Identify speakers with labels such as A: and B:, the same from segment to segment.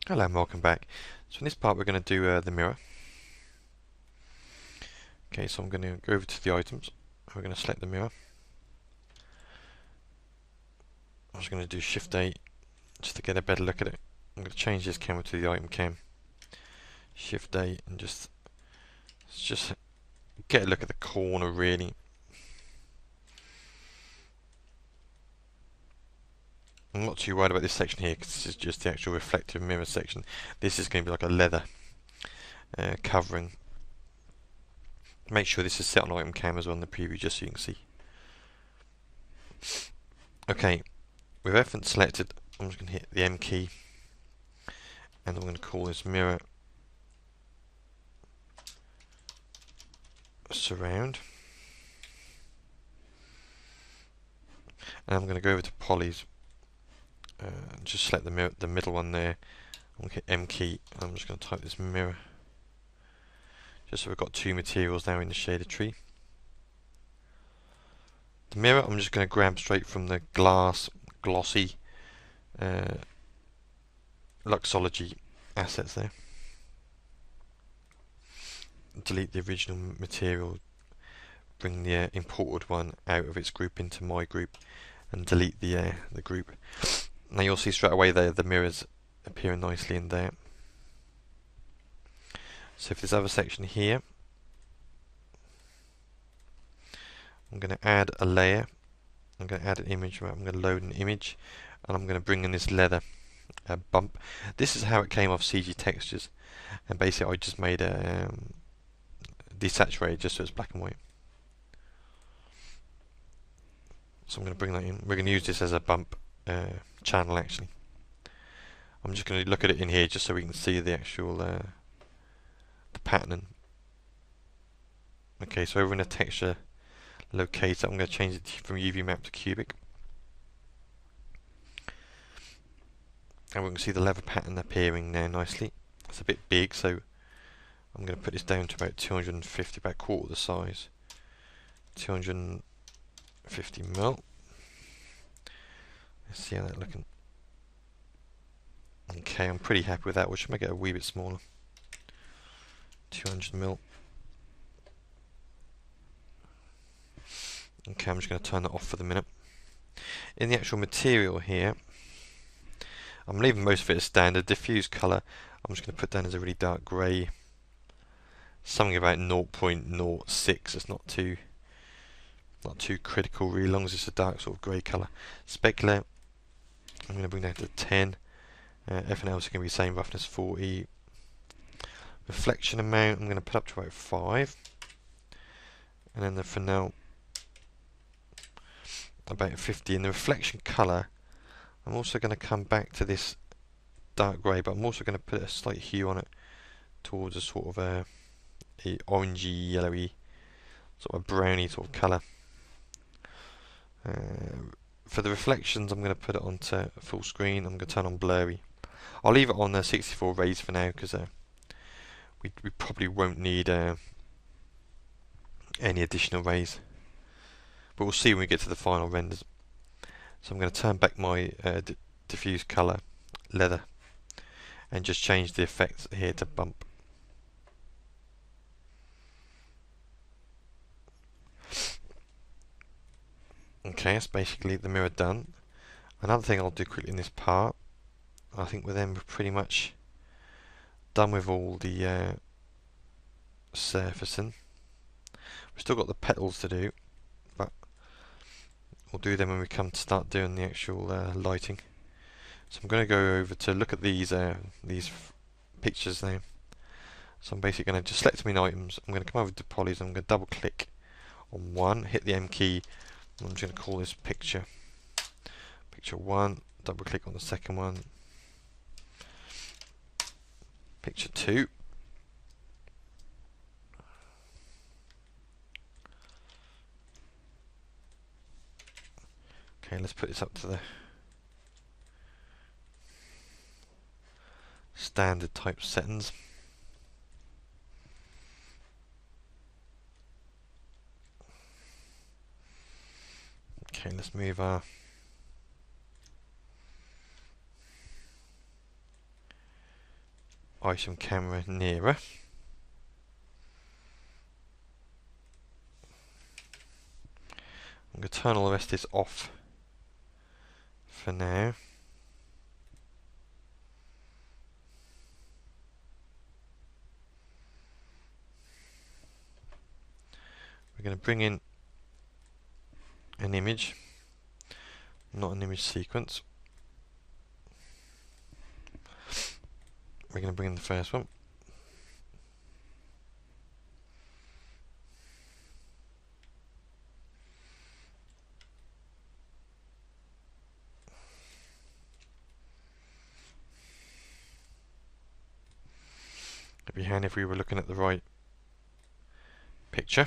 A: Hello and welcome back. So in this part we're going to do the mirror. Okay, so I'm going to go over to the items. We're going to select the mirror. I'm just going to do Shift A just to get a better look at it. I'm going to change this camera to the item cam. Shift A and just get a look at the corner really. I'm not too worried about this section here because this is just the actual reflective mirror section. This is going to be like a leather covering. Make sure this is set on item cam as well in the preview just so you can see. Okay, with everything selected, I'm just going to hit the M key and I'm going to call this mirror surround. And I'm going to go over to polys. Just select the middle one there. I'm going to hit M key and I'm just going to type this mirror. Just so we've got two materials now in the shader tree. The mirror I'm just going to grab straight from the glossy Luxology assets there. Delete the original material, bring the imported one out of its group into my group, and delete the group. Now you'll see straight away there the mirrors appearing nicely in there. So for this other section here, I'm going to add a layer. I'm going to add an image. I'm going to load an image, and I'm going to bring in this leather bump. This is how it came off CG Textures, and basically I just made a desaturated just so it's black and white. So I'm going to bring that in. We're going to use this as a bump channel actually. I'm just going to look at it in here just so we can see the actual the patterning. Okay, so over in the texture locator, I'm going to change it from UV map to cubic. And we can see the leather pattern appearing there nicely. It's a bit big, so I'm going to put this down to about 250, about quarter the size. 250 mil. Let's see how that's looking. Okay, I'm pretty happy with that. We should make it a wee bit smaller. 200 mil. Okay, I'm just going to turn that off for the minute. In the actual material here, I'm leaving most of it as standard. Diffuse colour, I'm just going to put down as a really dark grey. Something about 0.06. It's not too critical really, as long as it's a dark sort of grey colour. Specular, I'm going to bring down to 10. Everything else is going to be the same, roughness 40. Reflection amount, I'm going to put up to about 5. And then the Fresnel, about 50. And the reflection colour, I'm also going to come back to this dark grey, but I'm also going to put a slight hue on it towards a sort of a orangey, yellowy, sort of a browny sort of colour. For the reflections, I'm going to put it onto full screen. I'm going to turn on blurry. I'll leave it on 64 rays for now because we probably won't need any additional rays. But we'll see when we get to the final renders. So I'm going to turn back my diffuse colour leather and just change the effects here to bump. Okay, that's basically the mirror done. Another thing I'll do quickly in this part, I think we're then pretty much done with all the surfacing. We've still got the petals to do, but we'll do them when we come to start doing the actual lighting. So I'm going to go over to look at these pictures now. So I'm basically going to just select my items. I'm going to come over to polys. I'm going to double click on one, hit the M key, and I'm just going to call this picture 1. Double click on the second one, picture 2. Okay, let's put this up to the standard type settings. Okay, let's move our item camera nearer. I'm going to turn all the rest of this off for now. We're going to bring in an image, not an image sequence. We're going to bring in the first one. It'd be handy if we were looking at the right picture.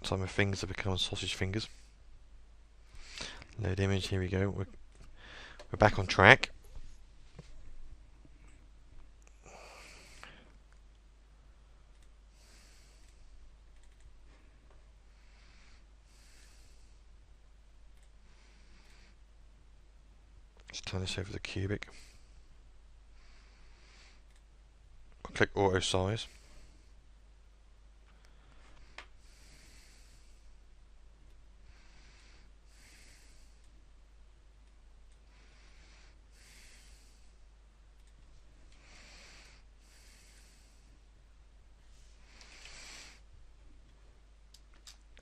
A: So my fingers have become sausage fingers. Load image, here we go. We're back on track. Let's turn this over to cubic. I'll click auto size.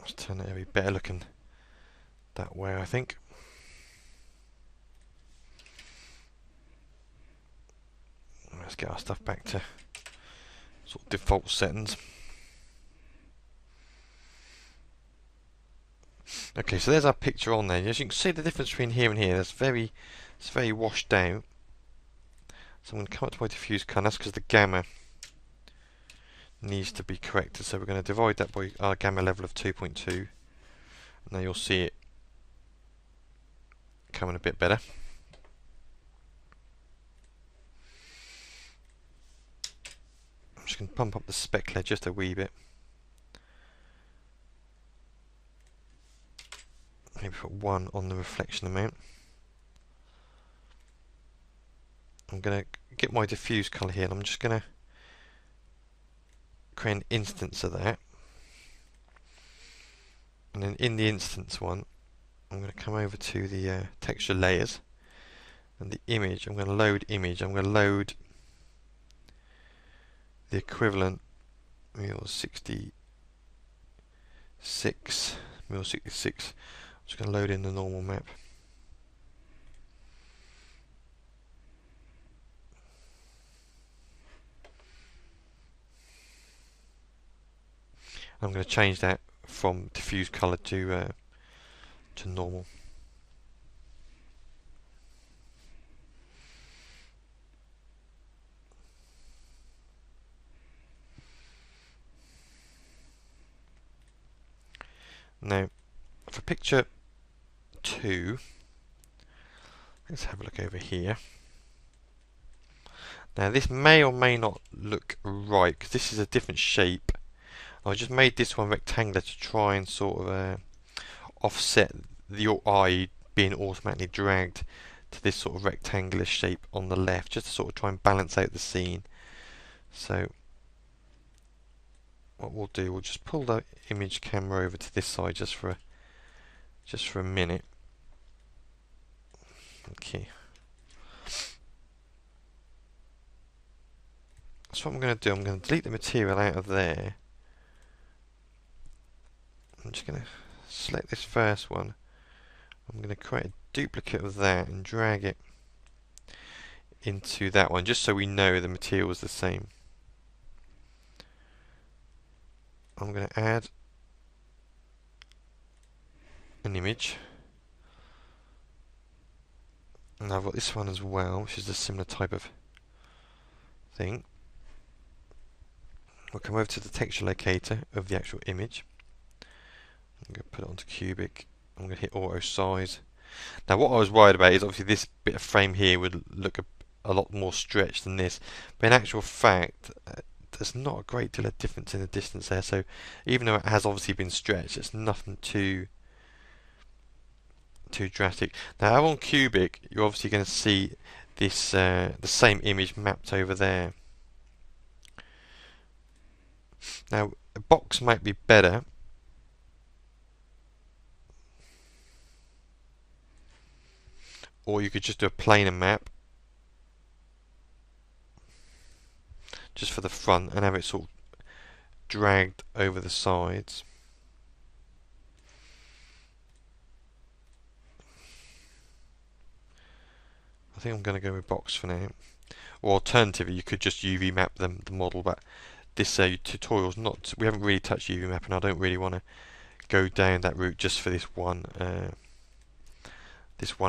A: Let's turn it to be better looking that way, I think. Let's get our stuff back to sort of default settings. Okay, so there's our picture on there. As you can see, the difference between here and here, it's very washed out. So I'm going to come up to my diffuse colour. That's because the gamma needs to be corrected. So we're going to divide that by our gamma level of 2.2. Now you'll see it coming a bit better. I'm just going to pump up the specular just a wee bit. Maybe put 1 on the reflection amount. I'm going to get my diffuse colour here and I'm just going to create an instance of that. And then in the instance one, I'm going to come over to the texture layers and the image. I'm going to load image. I'm going to load the equivalent mil66. I'm just going to load in the normal map. I'm going to change that from diffuse colour to normal. Now, for picture 2, let's have a look over here. Now, this may or may not look right because this is a different shape. I just made this one rectangular to try and sort of offset your eye being automatically dragged to this sort of rectangular shape on the left, just to sort of try and balance out the scene. So what we'll do, we'll just pull the image camera over to this side just for a minute. Okay. So what I'm going to do, I'm going to delete the material out of there. I'm just going to select this first one. I'm going to create a duplicate of that and drag it into that one, just so we know the material is the same. I'm going to add an image. And I've got this one as well, which is a similar type of thing. We'll come over to the texture locator of the actual image. I'm going to put it onto cubic. I'm going to hit auto size. Now what I was worried about is obviously this bit of frame here would look a lot more stretched than this, but in actual fact there's not a great deal of difference in the distance there, so even though it has obviously been stretched, it's nothing too too drastic. Now on cubic, you're obviously going to see this the same image mapped over there. Now a box might be better. Or you could just do a planar map just for the front and have it sort of dragged over the sides. I think I'm going to go with box for now. Or alternatively, you could just UV map the model, but this tutorial's not. We haven't really touched UV map, and I don't really want to go down that route just for this one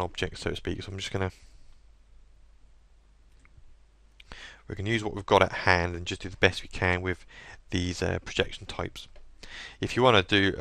A: object, so to speak. So I'm just going to. We can use what we've got at hand and just do the best we can with these projection types. If you want to do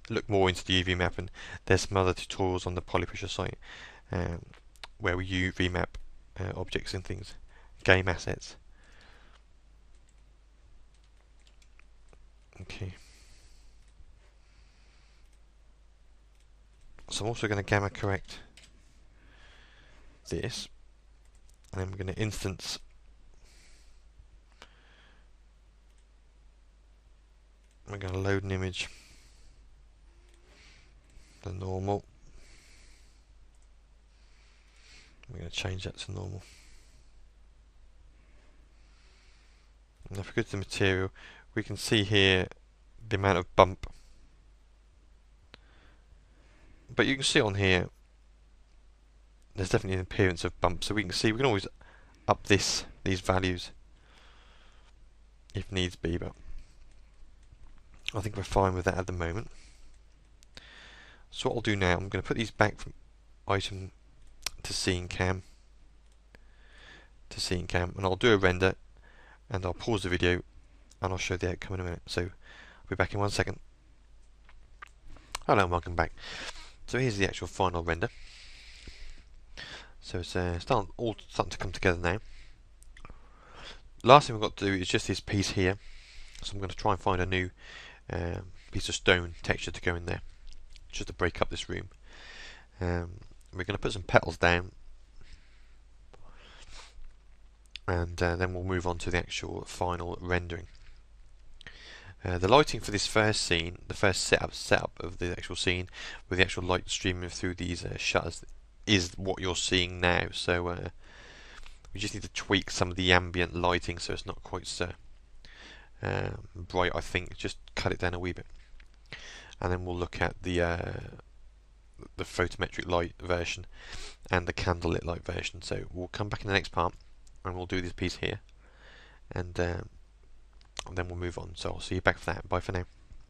A: look more into the UV mapping, there's some other tutorials on the Polypressure site where we UV map objects and things, game assets. Okay. So I'm also going to gamma correct this, and then we're going to instance we're going to load an image, the normal. We're going to change that to normal. Now if we go to the material, we can see here the amount of bump. But you can see on here, there's definitely an appearance of bump. So we can always up these values if needs be, but I think we're fine with that at the moment. So what I'll do now, I'm going to put these back from item to scene cam and I'll do a render and I'll pause the video and I'll show the outcome in a minute. So I'll be back in 1 second. Hello and welcome back. So here's the actual final render. So it's all starting to come together now. Last thing we've got to do is just this piece here. So I'm going to try and find a new piece of stone texture to go in there, just to break up this room. We're going to put some petals down, and then we'll move on to the actual final rendering. The lighting for this first scene, the first setup of the actual scene, with the actual light streaming through these shutters, is what you're seeing now. So we just need to tweak some of the ambient lighting so it's not quite so bright. I think just cut it down a wee bit, and then we'll look at the photometric light version and the candlelit light version. So we'll come back in the next part and we'll do this piece here, and then we'll move on. So I'll see you back for that. Bye for now.